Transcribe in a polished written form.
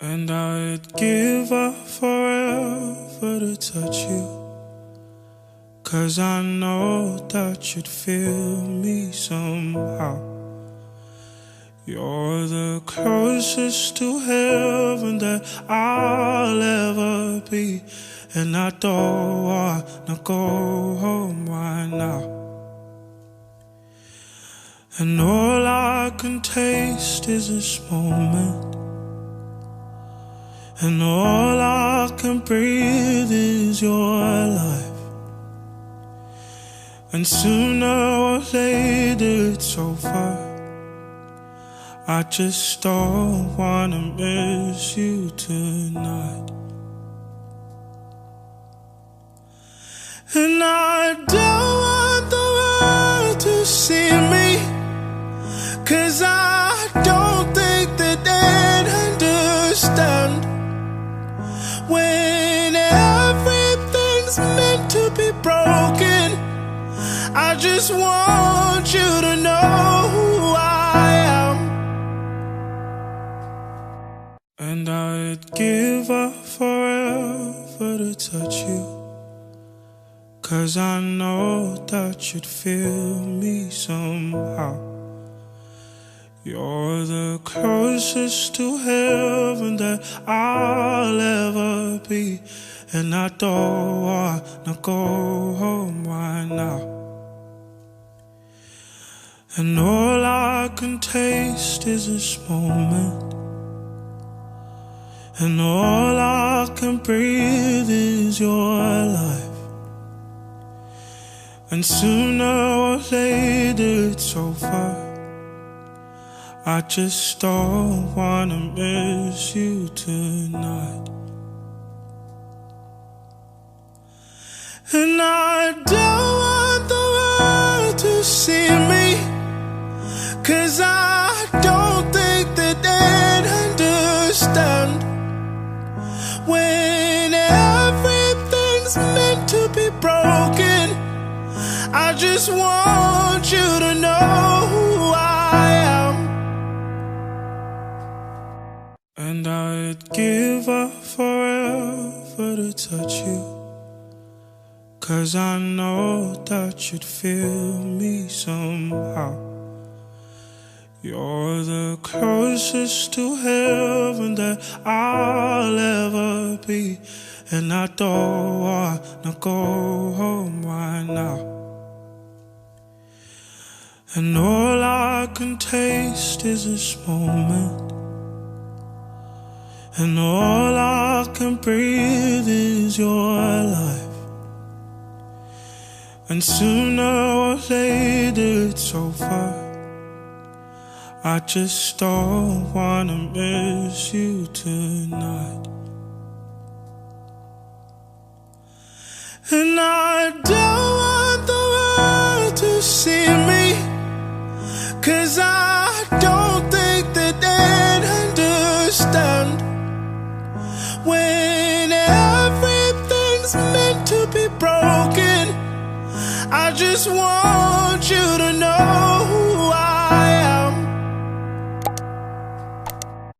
And I'd give up forever to touch you, 'cause I know that you'd feel me somehow. You're the closest to heaven that I'll ever be, and I don't wanna go home right now. And all I can taste is this moment, and all I can breathe is your life. And sooner or later it's over. I just don't wanna miss you tonight. And I don't want the world to see me, 'cause I don't think that they'd understand when everything's meant to be broken. I just want you to know who I am. And I'd give up forever to touch you, 'cause I know that you'd feel me somehow. You're the closest to heaven that I'll ever be, and I don't wanna go home right now. And all I can taste is this moment, and all I can breathe is your life. And sooner or later it's over. I just don't wanna miss you tonight. And I don't want the world to see me, 'cause I don't think that they'd understand when everything's meant to be broken. I just want you to know who I am. And I'd give up forever to touch you, 'cause I know that you'd feel me somehow. You're the closest to heaven that I'll ever be, and I don't wanna go home right now. And all I can taste is this moment, and all I can breathe is your life. And sooner or later it's over. I just don't wanna miss you tonight. And I don't want the world to see me, 'cause I don't think that they'd understand when everything's meant to be broken. I just want